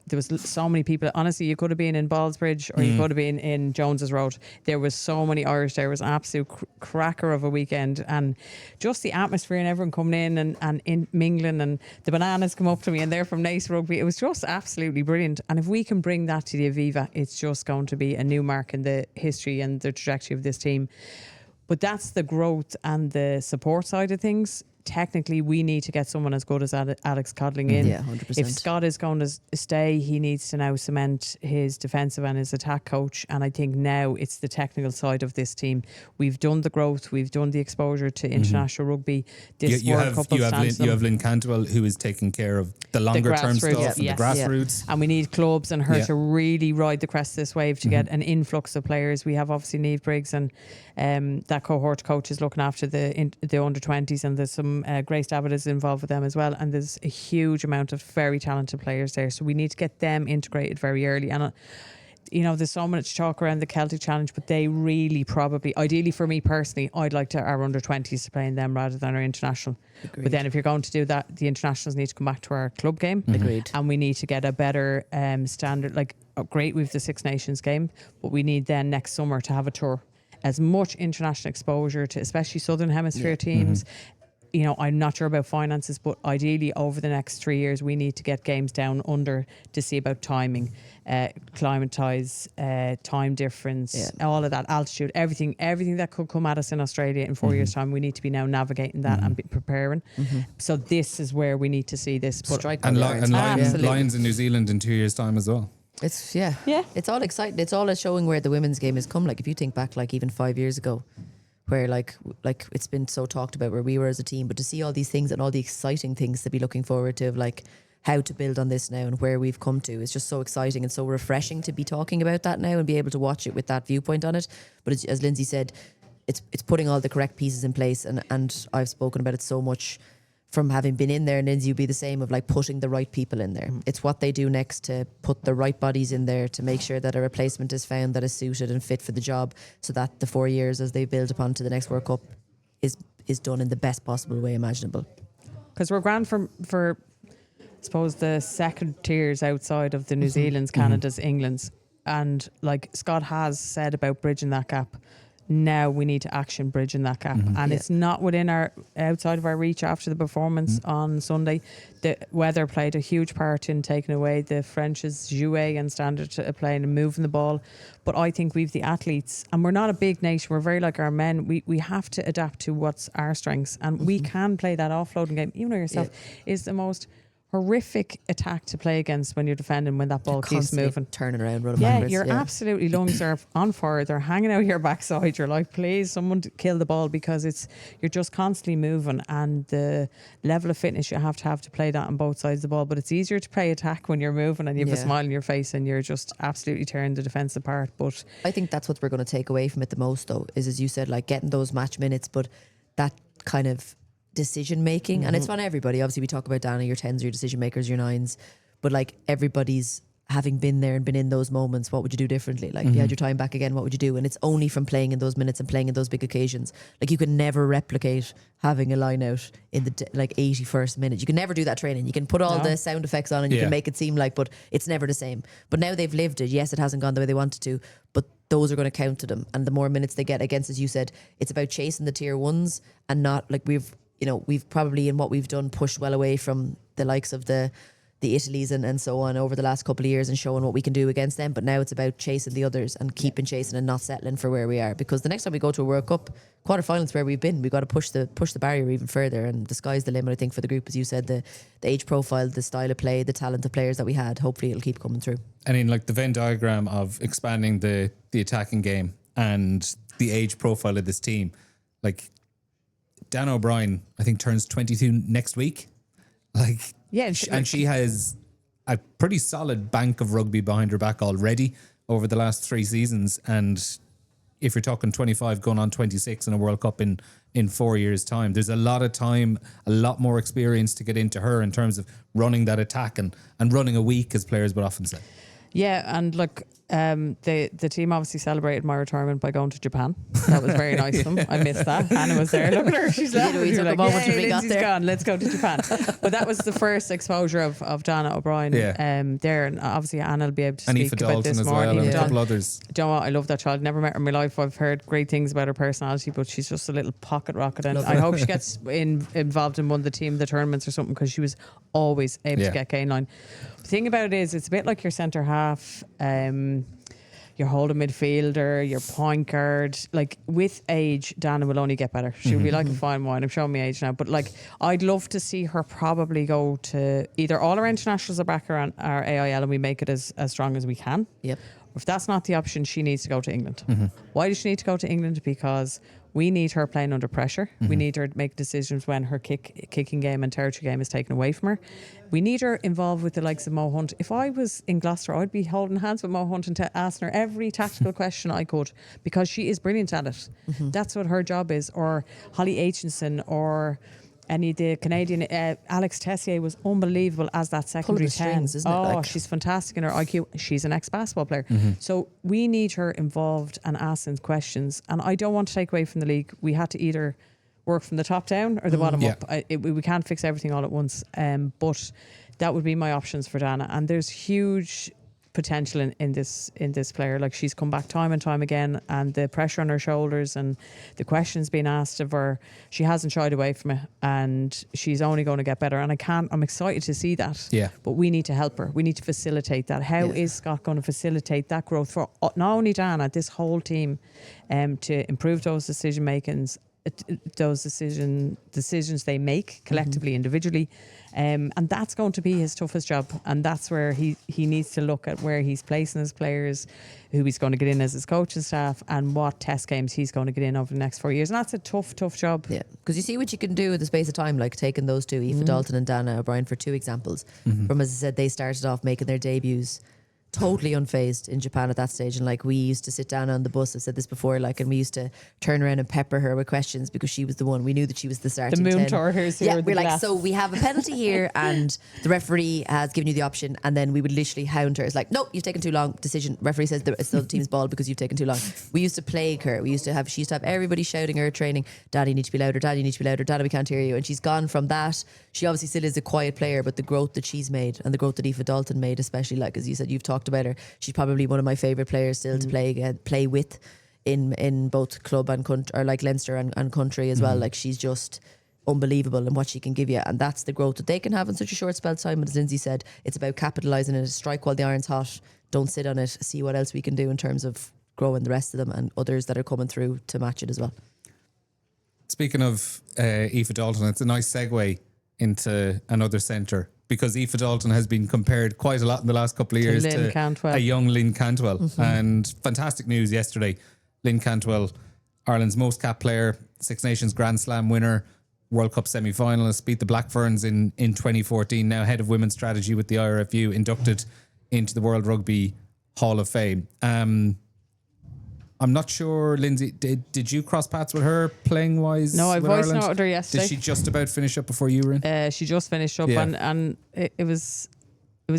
There was so many people. Honestly, you could have been in Ballsbridge or you could have been in Jones's Road. There was so many Irish there. It was an absolute cracker of a weekend. And just the atmosphere and everyone coming in and in mingling, and the bananas come up to me and they're from RTÉ Rugby. It was just absolutely brilliant. And if we can bring that to the Aviva, it's just going to be a new mark in the history and the trajectory of this team. But that's the growth and the support side of things. Technically, we need to get someone as good as Alex Codling in. Yeah, 100%. If Scott is going to stay, he needs to now cement his defensive and his attack coach. And I think now it's the technical side of this team. We've done the growth, we've done the exposure to international rugby. This World Cup you have Lynn Cantwell, who is taking care of the longer term stuff and the grassroots. And we need clubs and her to really ride the crest of this wave to get an influx of players. We have obviously Niamh Briggs and that cohort coach is looking after the under 20s, and there's some Grace Davitt is involved with them as well, and there's a huge amount of very talented players there, so we need to get them integrated very early. And you know, there's so much talk around the Celtic Challenge, but they really probably, ideally for me personally, I'd like our under 20s to play in them rather than our international. Agreed. But then if you're going to do that, the internationals need to come back to our club game. Agreed. And we need to get a better standard. Like, great, we've the Six Nations game, but we need then next summer to have a tour. As much international exposure to especially Southern Hemisphere teams. You know, I'm not sure about finances, but ideally over the next 3 years, we need to get games down under to see about timing, climatize, time difference, all of that, altitude, everything that could come at us in Australia in 4 years' time. We need to be now navigating that and preparing. So this is where we need to see this. But Lions in New Zealand in 2 years' time as well. It's it's all exciting. It's all showing where the women's game has come. Like, if you think back, like even 5 years ago, where like it's been so talked about where we were as a team, but to see all these things and all the exciting things to be looking forward to, of like how to build on this now and where we've come to, is just so exciting and so refreshing to be talking about that now and be able to watch it with that viewpoint on it. But it's, as Lindsay said, it's putting all the correct pieces in place, and I've spoken about it so much from having been in there, and Lindsay, you'd be the same, of like putting the right people in there. It's what they do next to put the right bodies in there to make sure that a replacement is found that is suited and fit for the job, so that the 4 years as they build upon to the next World Cup is done in the best possible way imaginable. Because we're grand for I suppose the second tiers outside of the New Zealands, Canada's, England's, and like Scott has said about bridging that gap. Now we need to action bridging that gap, and it's not within outside of our reach after the performance on Sunday. The weather played a huge part in taking away the French's jouet and standard playing and moving the ball. But I think we've the athletes, and we're not a big nation. We're very like our men. We have to adapt to what's our strengths, and we can play that offloading game. You know yourself, is the most horrific attack to play against when you're defending, when that ball keeps moving, turning around, running backwards. Your absolutely lungs are on fire. They're hanging out your backside. You're like, please, someone kill the ball, because you're just constantly moving, and the level of fitness you have to play that on both sides of the ball. But it's easier to play attack when you're moving and you have a smile on your face and you're just absolutely tearing the defence apart. But I think that's what we're going to take away from it the most, though, is, as you said, like getting those match minutes, but that kind of decision making, and it's on everybody. Obviously we talk about Dana, your 10s, your decision makers, your 9s, but like everybody's having been there and been in those moments. What would you do differently? Like, if you had your time back again, what would you do? And it's only from playing in those minutes and playing in those big occasions. Like, you can never replicate having a line out in the 81st minute. You can never do that training. You can put all the sound effects on and you can make it seem like, but it's never the same. But now they've lived it. Yes, it hasn't gone the way they wanted to, but those are going to count to them. And the more minutes they get against, as you said, it's about chasing the tier ones, and not like we've probably in what we've done pushed well away from the likes of the Italys and so on over the last couple of years and showing what we can do against them. But now it's about chasing the others and keeping chasing and not settling for where we are. Because the next time we go to a World Cup, quarterfinals where we've been, we've got to push the barrier even further. And the sky's the limit, I think, for the group. As you said, the age profile, the style of play, the talent of players that we had, hopefully it'll keep coming through. I mean, like the Venn diagram of expanding the attacking game and the age profile of this team, like Dan O'Brien, I think, turns 22 next week. Like, and she has a pretty solid bank of rugby behind her back already over the last 3 seasons. And if you're talking 25 going on 26 in a World Cup in 4 years' time, there's a lot of time, a lot more experience to get into her in terms of running that attack and running a week, as players would often say. Yeah, and look, the team obviously celebrated my retirement by going to Japan. That was very nice of them. I missed that. Hannah was there. Look at her. She's laughing. We She's took a like, moment when we got Lindsay's there. gone. Let's go to Japan. But that was the first exposure of Dana O'Brien there. And obviously Anna will be able to And speak Aoife about Dalton this as more. well, Aoife and a Dalton. couple others. Do you know what? I love that child. Never met her in my life. I've heard great things about her personality, but she's just a little pocket rocket. And I hope she gets involved in one of the team, the tournaments or something, because she was always able to get cane line. The thing about it is, it's a bit like your centre half, your holding midfielder, your point guard. Like, with age, Dana will only get better. She'll be like a fine wine. I'm showing my age now, but like, I'd love to see her probably go to either all our internationals are back around our AIL and we make it as strong as we can. Yep. If that's not the option, she needs to go to England. Why does she need to go to England? Because we need her playing under pressure. We need her to make decisions when her kicking game and territory game is taken away from her. We need her involved with the likes of Mo Hunt. If I was in Gloucester, I'd be holding hands with Mo Hunt and asking her every tactical question I could, because she is brilliant at it. That's what her job is. Or Holly Aitchison, or any of the Canadian, Alex Tessier was unbelievable as that secondary 10. Strings, isn't it? Oh, she's fantastic in her IQ. She's an ex-basketball player. So we need her involved and asking questions. And I don't want to take away from the league. We had to either work from the top down or the bottom up. We can't fix everything all at once. But that would be my options for Dana. And there's huge potential in this player. Like, she's come back time and time again, and the pressure on her shoulders and the questions being asked of her, she hasn't shied away from it, and she's only going to get better. And I'm excited to see that. Yeah. But we need to help her. We need to facilitate that. How is Scott going to facilitate that growth for not only Dana, this whole team, to improve those decision makings, those decisions they make collectively, individually, and that's going to be his toughest job. And that's where he needs to look at where he's placing his players, who he's going to get in as his coaching staff, and what test games he's going to get in over the next 4 years. And that's a tough job. Yeah, because you see what you can do in the space of time, like taking those two, Aoife Dalton and Dana O'Brien, for two examples. From, as I said, they started off making their debuts totally unfazed in Japan at that stage, and like, we used to sit down on the bus, I've said this before, like, and we used to turn around and pepper her with questions, because she was the one, we knew that she was the starting The 10. moon torters. Yeah, we're like, so we have a penalty here and the referee has given you the option, and then we would literally hound her. It's like, no, you've taken too long, decision, referee says it's still the team's ball because you've taken too long. We used to plague her. She used to have everybody shouting her training, Daddy, you need to be louder, Daddy, you need to be louder, Daddy, we can't hear you. And she's gone from that. She obviously still is a quiet player, but the growth that she's made, and the growth that Aoife Dalton made, especially, like, as you said, you've talked about her, she's probably one of my favourite players still to play with in both club and country, or like Leinster and country as well. Like, she's just unbelievable in what she can give you, and that's the growth that they can have in such a short spell of time. But as Lindsay said, it's about capitalising it. Strike while the iron's hot. Don't sit on it. See what else we can do in terms of growing the rest of them and others that are coming through to match it as well. Speaking of Aoife Dalton, it's a nice segue into another centre, because Aoife Dalton has been compared quite a lot in the last couple of years Lynn to Cantwell. a young Lynn Cantwell. And fantastic news yesterday. Lynn Cantwell, Ireland's most capped player, Six Nations Grand Slam winner, World Cup semi-finalist, beat the Black Ferns in 2014, now head of women's strategy with the IRFU, inducted into the World Rugby Hall of Fame. I'm not sure, Lindsay, did you cross paths with her playing wise? No, I with voice Ireland? noted her yesterday. Did she just about finish up before you were in? She just finished up, Yeah. and it was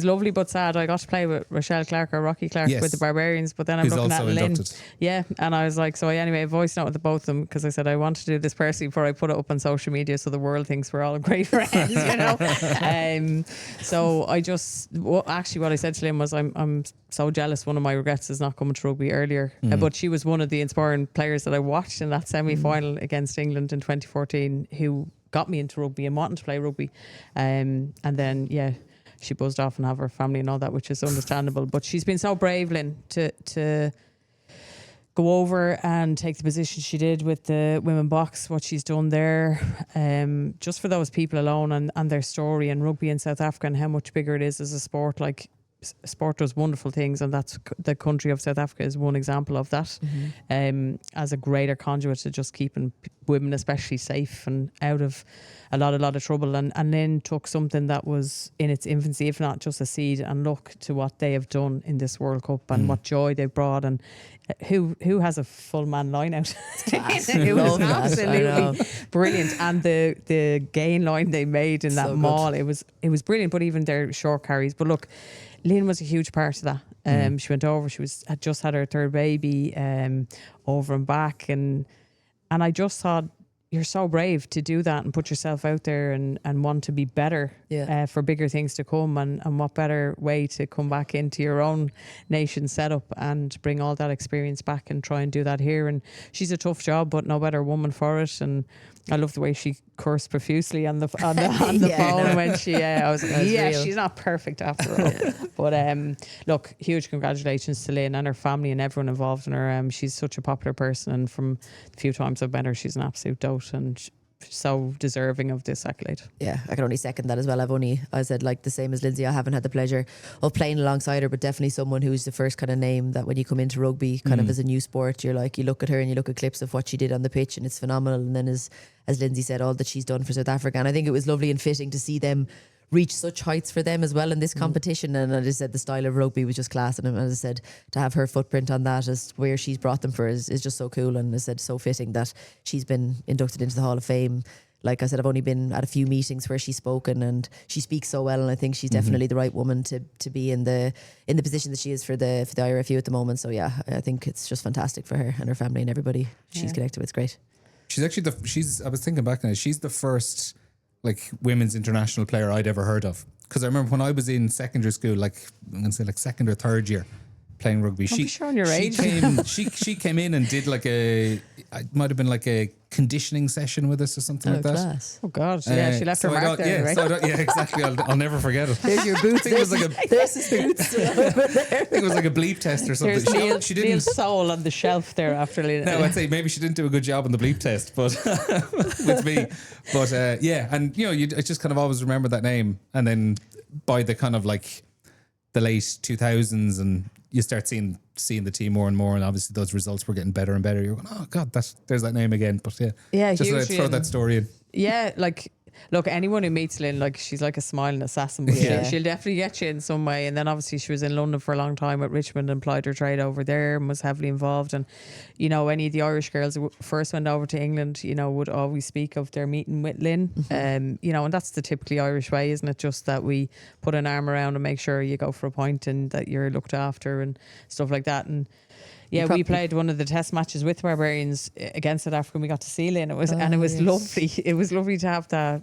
lovely but sad. I got to play with Rochelle Clark, or Rocky Clark, Yes. with the Barbarians, but then I'm Who's looking at also Lynn. inducted. Yeah, and I was like, so I anyway voice noted the both of them, because I said I want to do this personally before I put it up on social media, so the world thinks we're all great friends, you know. So I just actually what I said to Lynn was, I'm so jealous. One of my regrets is not coming to rugby earlier, but she was one of the inspiring players that I watched in that semi-final against England in 2014, who got me into rugby and wanting to play rugby, and then she buzzed off and have her family and all that, which is understandable. But she's been so brave, Lynn, to go over and take the position she did with the women box, what she's done there, just for those people alone and their story and rugby in South Africa and how much bigger it is as a sport. Like, sport does wonderful things, and that's the country of South Africa is one example of that. As a greater conduit to just keeping women especially safe and out of a lot of trouble, and then took something that was in its infancy, if not just a seed, and look to what they have done in this World Cup and what joy they've brought, and who has a full man line out. It was absolutely brilliant, and the gain line they made in that maul, it was brilliant. But even their short carries, but look, Lynn was a huge part of that. She went over, had just had her third baby, over and back, and I just thought, you're so brave to do that and put yourself out there and want to be better for bigger things to come, and what better way to come back into your own nation setup and bring all that experience back and try and do that here. And she's a tough job, but no better woman for it. And I love the way she cursed profusely on the phone when she I was like, she's not perfect after all. But look, huge congratulations to Lynn and her family and everyone involved in her. She's such a popular person, and from the few times I've met her, she's an absolute dote and so deserving of this accolade. Yeah, I can only second that as well. I said, like, the same as Lindsay, I haven't had the pleasure of playing alongside her, but definitely someone who's the first kind of name that when you come into rugby kind of as a new sport, you're like, you look at her and you look at clips of what she did on the pitch and it's phenomenal. And then as Lindsay said, all that she's done for South Africa, and I think it was lovely and fitting to see them reach such heights for them as well in this competition. And I just said the style of rugby was just class, and as I said, to have her footprint on that as where she's brought them for is just so cool. And I said, so fitting that she's been inducted into the Hall of Fame. Like I said, I've only been at a few meetings where she's spoken, and she speaks so well, and I think she's definitely the right woman to be in the position that she is for the IRFU at the moment. So yeah, I think it's just fantastic for her and her family and everybody she's connected with. It's great. She's actually I was thinking back now, she's the first like women's international player I'd ever heard of, because I remember when I was in secondary school, like I'm gonna say like second or third year playing rugby, she came in and did like it might have been like a conditioning session with us or something like that. Class. Oh God, she left her mark there, right? Exactly. I'll never forget it. There's your boots. There's his boots. I think it was like a bleep test or something. She didn't soul on the shelf there after Lena. No, I'd say maybe she didn't do a good job on the bleep test, but with me. But and I just kind of always remember that name, and then by the kind of like the late 2000s, and you start seeing the team more and more, and obviously those results were getting better and better. You're going, oh God, there's that name again. But just throw that story in. Yeah, like, look, anyone who meets Lynn, like, she's like a smiling assassin, but she'll definitely get you in some way. And then obviously she was in London for a long time at Richmond and plied her trade over there and was heavily involved. And any of the Irish girls who first went over to England, would always speak of their meeting with Lynn. And that's the typically Irish way, isn't it? Just that we put an arm around and make sure you go for a point and that you're looked after and stuff like that. And we played one of the test matches with Barbarians against South Africa, and we got to see Lynn. It was lovely. It was lovely to have that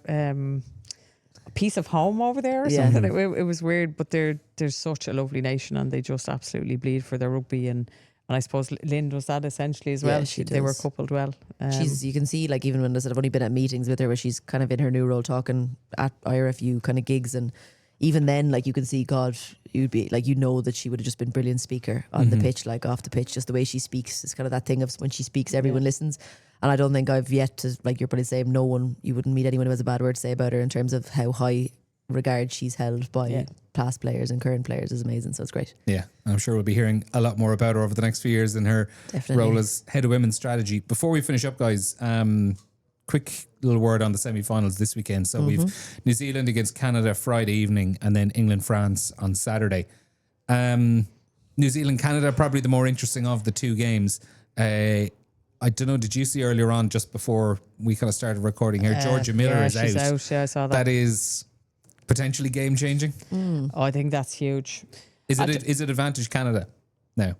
piece of home over there or something. It was weird, but they're such a lovely nation, and they just absolutely bleed for their rugby. And I suppose Lynn does that essentially as well. They were coupled well. You can see, like, even when I've only been at meetings with her where she's kind of in her new role talking at IRFU kind of gigs, and even then, like, you can see, God, you'd be like, that she would have just been a brilliant speaker on the pitch, like off the pitch, just the way she speaks. It's kind of that thing of when she speaks, everyone listens. And I don't think I've yet to, like you're probably saying, you wouldn't meet anyone who has a bad word to say about her in terms of how high regard she's held by past players and current players is amazing. So it's great. Yeah, I'm sure we'll be hearing a lot more about her over the next few years in her role as head of women's strategy. Before we finish up, guys, quick little word on the semi-finals this weekend. So we've New Zealand against Canada Friday evening, and then England-France on Saturday. New Zealand-Canada, probably the more interesting of the two games. I don't know, did you see earlier on, just before we kind of started recording here, Georgia Miller is out. Yeah, I saw that. That is potentially game-changing. Oh, I think that's huge. Is it advantage Canada now?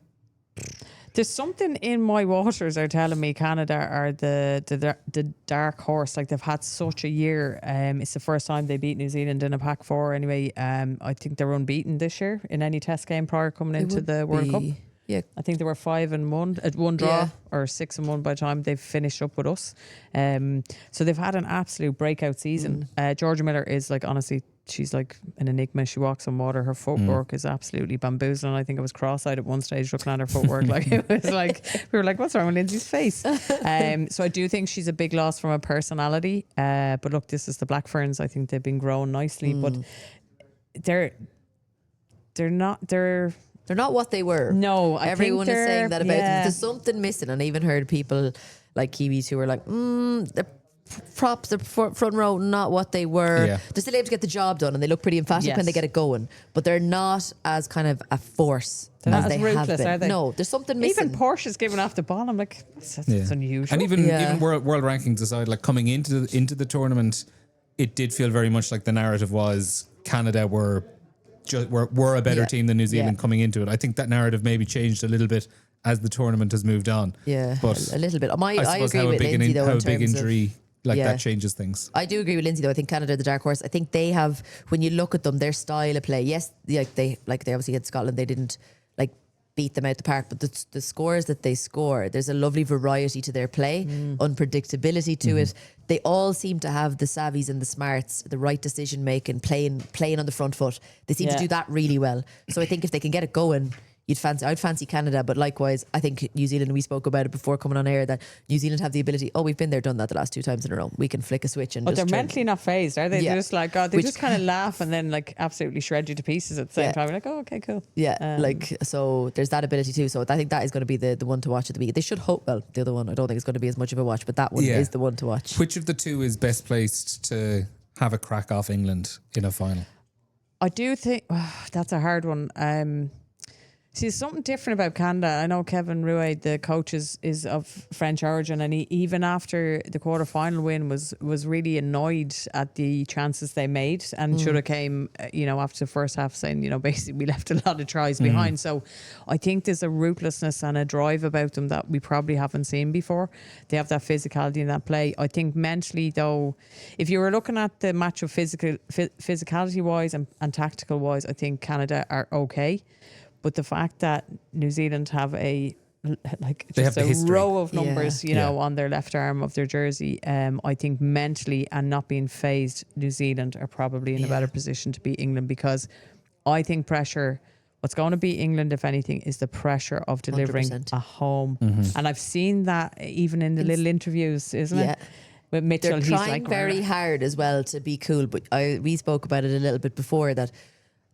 There's something in my waters are telling me Canada are the dark horse. Like, they've had such a year. It's the first time they beat New Zealand in a Pac 4 anyway. I think they're unbeaten this year in any test game prior coming into the World Cup. Yeah, I think they were 5-1 at one draw or 6-1 by the time they've finished up with us. So they've had an absolute breakout season. Georgia Miller is, like, honestly, she's like an enigma. She walks on water. Her footwork is absolutely bamboozling. I think I was cross-eyed at one stage looking at her footwork. Like, it was like, we were like, what's wrong with Lindsay's face? So I do think she's a big loss from a personality. But look, this is the Black Ferns. I think they've been growing nicely, but they're not. They're not what they were. No, everyone is saying that about them. There's something missing, and I even heard people like Kiwis who were like, the props, the front row, not what they were. Yeah. They're still able to get the job done, and they look pretty emphatic when they get it going. But they're not as kind of a force as they have been. Are they? No, there's something missing. Even Porsche's giving off the ball. I'm like, that's unusual. And even world rankings aside, like coming into the tournament, it did feel very much like the narrative was Canada were a better team than New Zealand coming into it. I think that narrative maybe changed a little bit as the tournament has moved on. Yeah, but a little bit. I suppose agree with Lindsay though. How a big injury that changes things. I do agree with Lindsay though. I think Canada are the dark horse. I think they have, when you look at them, their style of play. Yes, they obviously had Scotland. They didn't beat them out the park, but the scores that they score, there's a lovely variety to their play, unpredictability to it. They all seem to have the savvies and the smarts, the right decision making, playing on the front foot. They seem to do that really well. So I think if they can get it going, I'd fancy Canada, but likewise, I think New Zealand, we spoke about it before coming on air, that New Zealand have the ability, we've been there, done that the last 2 times in a row. We can flick a switch and they're mentally not phased, are they? Yeah. They're just like, they just kind of laugh and then like absolutely shred you to pieces at the same time. We're like, okay, cool. Yeah, so there's that ability too. So I think that is going to be the one to watch at the week. They should hope, the other one, I don't think it's going to be as much of a watch, but that one is the one to watch. Which of the two is best placed to have a crack off England in a final? I do think, that's a hard one. See, there's something different about Canada. I know Kevin Rouet, the coach, is of French origin, and he, even after the quarter-final win, was really annoyed at the chances they made and should have came, after the first half saying, basically we left a lot of tries behind. So I think there's a ruthlessness and a drive about them that we probably haven't seen before. They have that physicality in that play. I think mentally, though, if you were looking at the match of physicality-wise and tactical-wise, I think Canada are okay. But the fact that New Zealand have a row of numbers, on their left arm of their jersey, I think mentally and not being phased, New Zealand are probably in a better position to beat England, because I think what's going to beat England, if anything, is the pressure of delivering 100%. a home. And I've seen that even in the little interviews, isn't it? With Mitchell, they're trying very hard as well to be cool, but we spoke about it a little bit before, that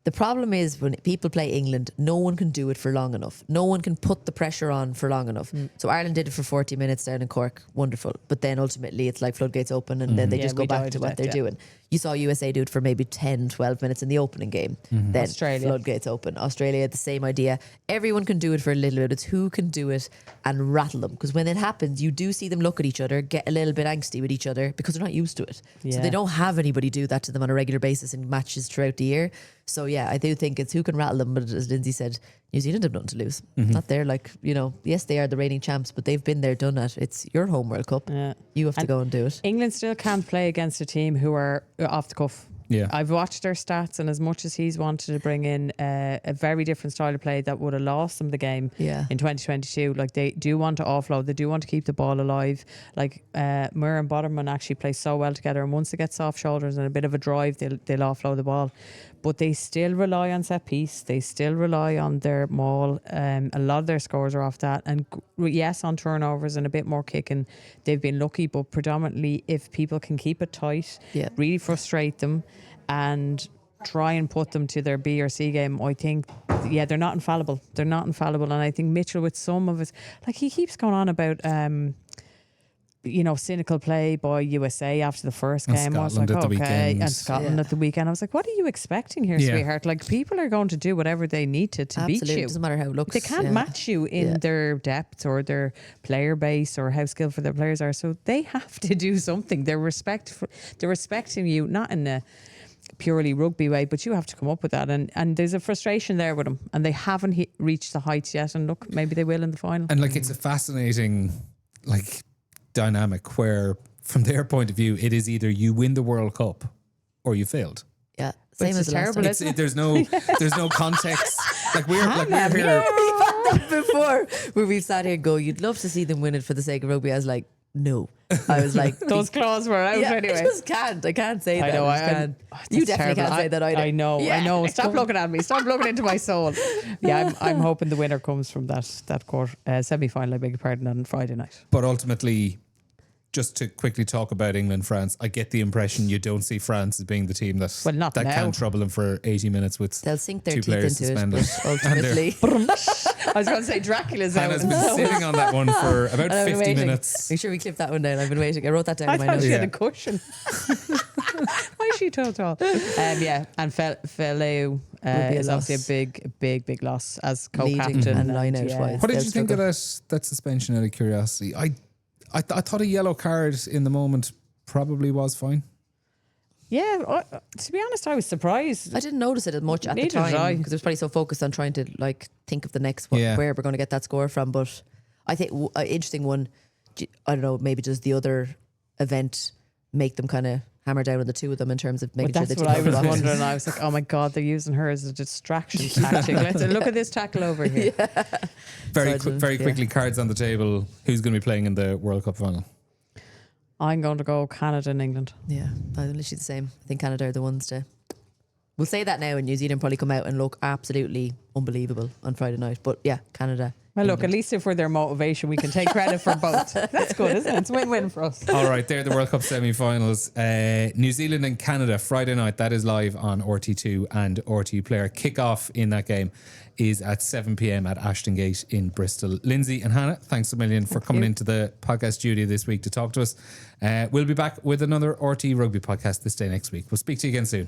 the problem is when people play England, no one can do it for long enough. No one can put the pressure on for long enough. So Ireland did it for 40 minutes down in Cork. Wonderful. But then ultimately it's like floodgates open and then they just go back to what they're doing. You saw USA do it for maybe 10, 12 minutes in the opening game. Then floodgates open. Australia, the same idea. Everyone can do it for a little bit. It's who can do it and rattle them. Because when it happens, you do see them look at each other, get a little bit angsty with each other because they're not used to it. So they don't have anybody do that to them on a regular basis in matches throughout the year. So I do think it's who can rattle them. But as Lindsay said, New Zealand have nothing to lose. Not there, yes, they are the reigning champs, but they've been there, done that. It's your home World Cup. You have to go and do it. England still can't play against a team who are off the cuff. Yeah, I've watched their stats, and as much as he's wanted to bring in a very different style of play that would have lost them the game in 2022, like they do want to offload, they do want to keep the ball alive. Like Muir and Botterman actually play so well together, and once they get soft shoulders and a bit of a drive, they'll offload the ball. But they still rely on set piece. They still rely on their maul. A lot of their scores are off that. And yes, on turnovers and a bit more kicking, they've been lucky. But predominantly, if people can keep it tight, really frustrate them and try and put them to their B or C game, I think, they're not infallible. They're not infallible. And I think Mitchell, with some of his, like he keeps going on about... cynical play by USA after the first game. I was like, and Scotland at the weekend. I was like, what are you expecting here, sweetheart? Like, people are going to do whatever they need to beat you. It doesn't matter how it looks. They can't match you in their depth or their player base or how skillful their players are. So they have to do something. They're respecting you, not in a purely rugby way, but you have to come up with that. And there's a frustration there with them, and they haven't reached the heights yet. And look, maybe they will in the final. And it's a fascinating dynamic where, from their point of view, it is either you win the World Cup or you failed. Yeah, same as terrible. There's no context. We're here. We've had that before, where we've sat here and go, you'd love to see them win it for the sake of rugby. I was like, no. I was like, those claws were out anyway. I just can't. I can't say that. I know. You definitely can't say that either. I know. Stop looking at me. Stop looking into my soul. Yeah, I'm hoping the winner comes from that quarter semi-final. I beg your pardon, on Friday night. But ultimately, just to quickly talk about England, France, I get the impression you don't see France as being the team that not now. can trouble them for 80 minutes with They'll sink their two teeth players into suspended. it, but ultimately. I was going to say Dracula's out. Hannah's been sitting on that one for about I've been 50 waiting. minutes. Make sure we clip that one down. I've been waiting. I wrote that down I in my thought notes. she Yeah. had a cushion. Why is she so tall? Yeah, and Feleu a is loss. obviously a big loss as Leading co-captain. and line-out yeah. wise. What did They'll you think of struggle. that suspension out of curiosity? I thought a yellow card in the moment probably was fine. Yeah, to be honest, I was surprised. I didn't notice it as much at the Neither did I. time because I was probably so focused on trying to like think of the next one, Yeah. where we're going to get that score from. But I think an interesting one. I don't know. Maybe does the other event make them kind of hammer down on the two of them in terms of making But sure that's they what I take was the box? wondering. I was like, oh my God, they're using her as a distraction tactic. Let's look at this tackle over here. Very Sergeant, yeah. quickly, cards on the table. Who's going to be playing in the World Cup final? I'm going to go Canada and England. Yeah, I'm literally the same. I think Canada are the ones to. We'll say that now, and New Zealand probably come out and look absolutely unbelievable on Friday night. But yeah, Canada. Well, look, England. at least if we're their motivation, we can take credit for both. That's good, isn't it? It's a win-win for us. All right, they're the World Cup semi-finals. New Zealand and Canada, Friday night. That is live on RT2 and RT Player. Kick-off in that game is at 7 p.m. at Ashton Gate in Bristol. Lindsay and Hannah, thanks a million for coming into the podcast studio this week to talk to us. We'll be back with another RTÉ Rugby podcast this day next week. We'll speak to you again soon.